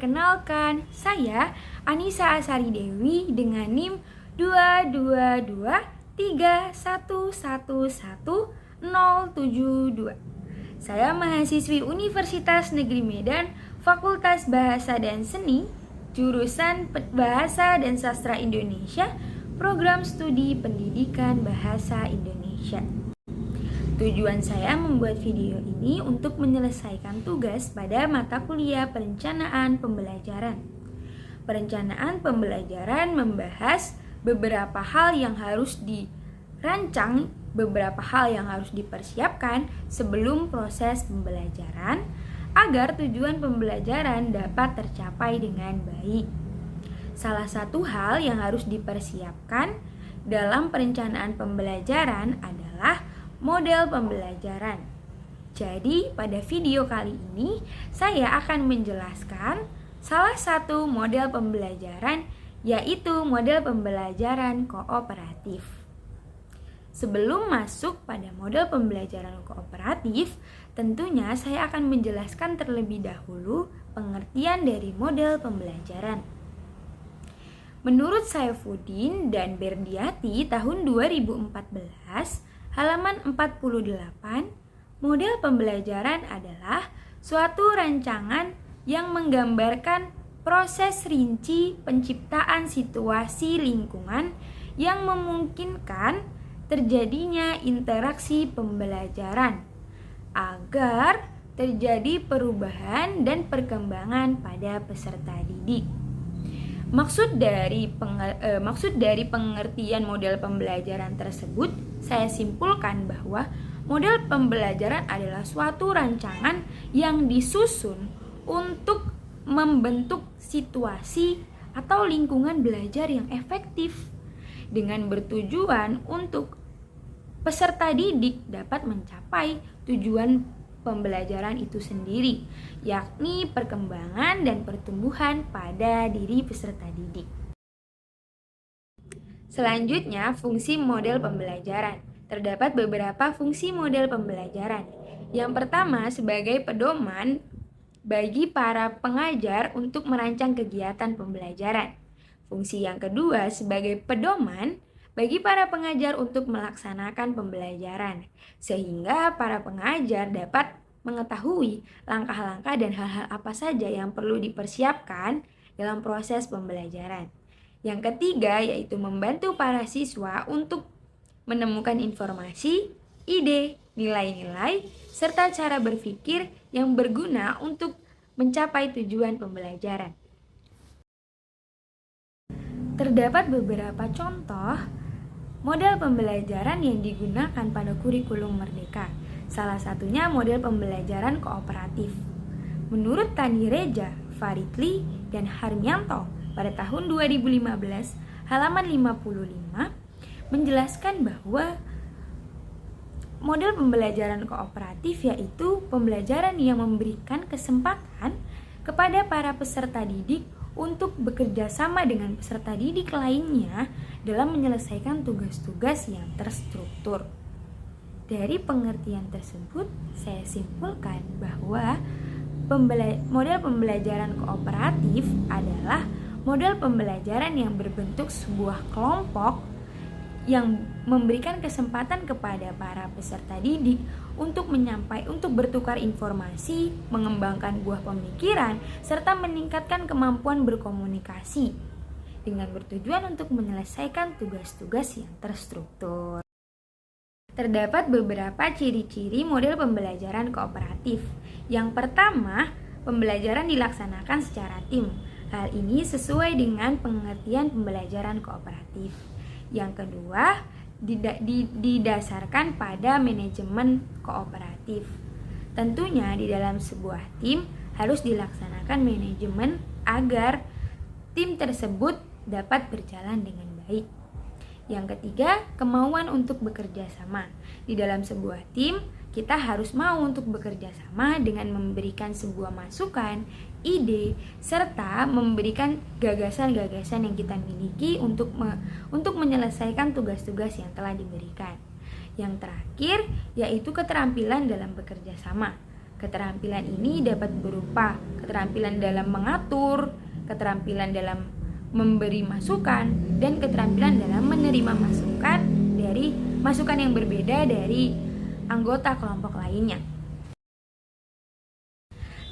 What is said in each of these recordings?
Perkenalkan, saya Anissa Asari Dewi dengan NIM 22231111072. Saya mahasiswi Universitas Negeri Medan, Fakultas Bahasa dan Seni, jurusan Bahasa dan Sastra Indonesia, Program Studi Pendidikan Bahasa Indonesia. Tujuan saya membuat video ini untuk menyelesaikan tugas pada mata kuliah perencanaan pembelajaran. Perencanaan pembelajaran membahas beberapa hal yang harus dirancang, beberapa hal yang harus dipersiapkan sebelum proses pembelajaran agar tujuan pembelajaran dapat tercapai dengan baik. Salah satu hal yang harus dipersiapkan dalam perencanaan pembelajaran adalah model pembelajaran. Jadi, pada video kali ini saya akan menjelaskan salah satu model pembelajaran, yaitu model pembelajaran kooperatif. Sebelum masuk pada model pembelajaran kooperatif, tentunya saya akan menjelaskan terlebih dahulu pengertian dari model pembelajaran. Menurut Saifuddin dan Berdiati tahun 2014, halaman 48, model pembelajaran adalah suatu rancangan yang menggambarkan proses rinci penciptaan situasi lingkungan yang memungkinkan terjadinya interaksi pembelajaran agar terjadi perubahan dan perkembangan pada peserta didik. Maksud dari pengertian model pembelajaran tersebut, saya simpulkan bahwa model pembelajaran adalah suatu rancangan yang disusun untuk membentuk situasi atau lingkungan belajar yang efektif dengan bertujuan untuk peserta didik dapat mencapai tujuan pembelajaran itu sendiri, yakni perkembangan dan pertumbuhan pada diri peserta didik. Selanjutnya, fungsi model pembelajaran. Terdapat beberapa fungsi model pembelajaran. Yang pertama, sebagai pedoman bagi para pengajar untuk merancang kegiatan pembelajaran. Fungsi yang kedua, sebagai pedoman bagi para pengajar untuk melaksanakan pembelajaran, sehingga para pengajar dapat mengetahui langkah-langkah dan hal-hal apa saja yang perlu dipersiapkan dalam proses pembelajaran. Yang ketiga, yaitu membantu para siswa untuk menemukan informasi, ide, nilai-nilai, serta cara berpikir yang berguna untuk mencapai tujuan pembelajaran. Terdapat beberapa contoh model pembelajaran yang digunakan pada kurikulum Merdeka. Salah satunya model pembelajaran kooperatif. Menurut Tani Reja, Faridli, dan Harmianto pada tahun 2015, halaman 55, menjelaskan bahwa model pembelajaran kooperatif yaitu pembelajaran yang memberikan kesempatan kepada para peserta didik untuk bekerja sama dengan peserta didik lainnya dalam menyelesaikan tugas-tugas yang terstruktur. Dari pengertian tersebut, saya simpulkan bahwa model pembelajaran kooperatif adalah model pembelajaran yang berbentuk sebuah kelompok yang memberikan kesempatan kepada para peserta didik untuk bertukar informasi, mengembangkan buah pemikiran, serta meningkatkan kemampuan berkomunikasi dengan bertujuan untuk menyelesaikan tugas-tugas yang terstruktur. Terdapat beberapa ciri-ciri model pembelajaran kooperatif. Yang pertama, pembelajaran dilaksanakan secara tim. Hal ini sesuai dengan pengertian pembelajaran kooperatif. Yang kedua, didasarkan pada manajemen kooperatif. Tentunya di dalam sebuah tim harus dilaksanakan manajemen agar tim tersebut dapat berjalan dengan baik. Yang ketiga, kemauan untuk bekerja sama. Di dalam sebuah tim, kita harus mau untuk bekerja sama dengan memberikan sebuah masukan, ide, serta memberikan gagasan-gagasan yang kita miliki untuk menyelesaikan tugas-tugas yang telah diberikan. Yang terakhir, yaitu keterampilan dalam bekerja sama. Keterampilan ini dapat berupa keterampilan dalam mengatur, keterampilan dalam memberi masukan, dan keterampilan dalam menerima masukan yang berbeda dari anggota kelompok lainnya.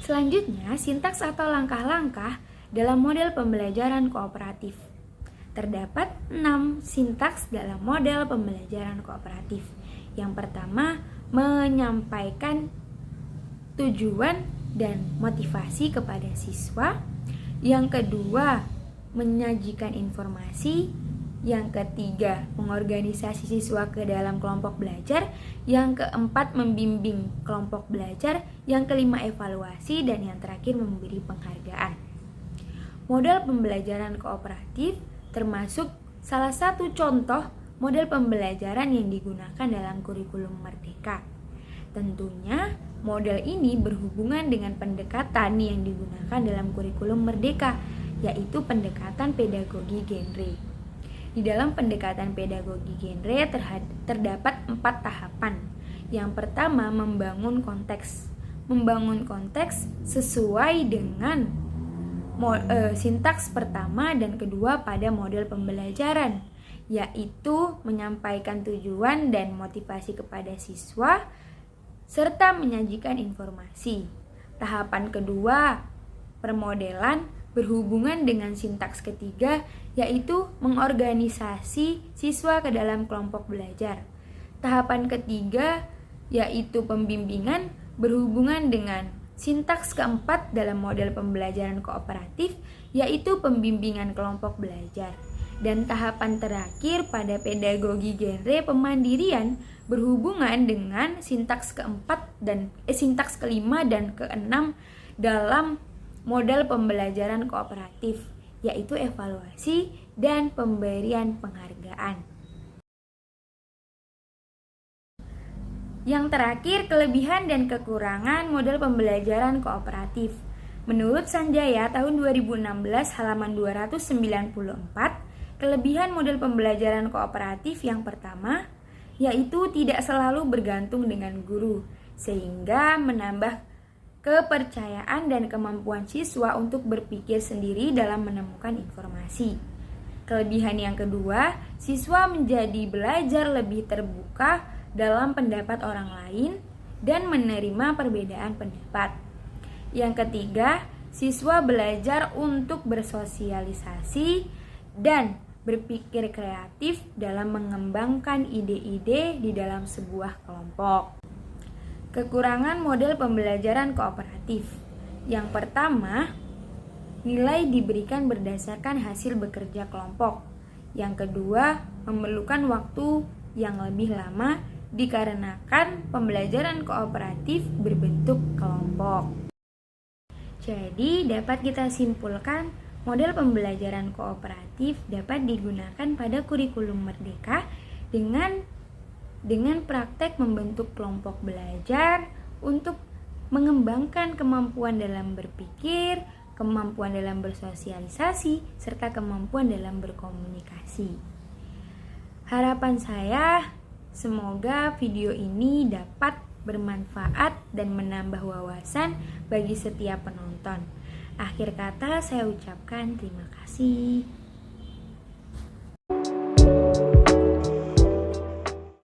Selanjutnya, sintaks atau langkah-langkah dalam model pembelajaran kooperatif. Terdapat 6 sintaks dalam model pembelajaran kooperatif. Yang pertama, menyampaikan tujuan dan motivasi kepada siswa. Yang kedua, menyajikan informasi. Yang ketiga, mengorganisasi siswa ke dalam kelompok belajar. Yang keempat, membimbing kelompok belajar. Yang kelima, evaluasi. Dan yang terakhir, memberi penghargaan. Model pembelajaran kooperatif termasuk salah satu contoh model pembelajaran yang digunakan dalam kurikulum Merdeka. Tentunya, model ini berhubungan dengan pendekatan yang digunakan dalam kurikulum Merdeka, yaitu pendekatan pedagogi genre. Di dalam pendekatan pedagogi genre terdapat 4 tahapan. Yang pertama, membangun konteks. Membangun konteks sesuai dengan sintaks pertama dan kedua pada model pembelajaran, yaitu menyampaikan tujuan dan motivasi kepada siswa, serta menyajikan informasi. Tahapan kedua, permodelan, berhubungan dengan sintaks ketiga, yaitu mengorganisasi siswa ke dalam kelompok belajar. Tahapan ketiga, yaitu pembimbingan, berhubungan dengan sintaks keempat dalam model pembelajaran kooperatif, yaitu pembimbingan kelompok belajar. Dan tahapan terakhir pada pedagogi genre pemandirian berhubungan dengan sintaks sintaks kelima dan keenam dalam model pembelajaran kooperatif, yaitu evaluasi dan pemberian penghargaan. Yang terakhir, kelebihan dan kekurangan model pembelajaran kooperatif. Menurut Sanjaya tahun 2016 halaman 294, kelebihan model pembelajaran kooperatif yang pertama, yaitu tidak selalu bergantung dengan guru, sehingga menambah kepercayaan dan kemampuan siswa untuk berpikir sendiri dalam menemukan informasi. Kelebihan yang kedua, siswa menjadi belajar lebih terbuka dalam pendapat orang lain dan menerima perbedaan pendapat. Yang ketiga, siswa belajar untuk bersosialisasi dan berpikir kreatif dalam mengembangkan ide-ide di dalam sebuah kelompok. Kekurangan model pembelajaran kooperatif. Yang pertama, nilai diberikan berdasarkan hasil bekerja kelompok. Yang kedua, memerlukan waktu yang lebih lama dikarenakan pembelajaran kooperatif berbentuk kelompok. Jadi, dapat kita simpulkan model pembelajaran kooperatif dapat digunakan pada kurikulum Merdeka dengan praktek membentuk kelompok belajar untuk mengembangkan kemampuan dalam berpikir, kemampuan dalam bersosialisasi, serta kemampuan dalam berkomunikasi. Harapan saya, semoga video ini dapat bermanfaat dan menambah wawasan bagi setiap penonton. Akhir kata saya ucapkan terima kasih.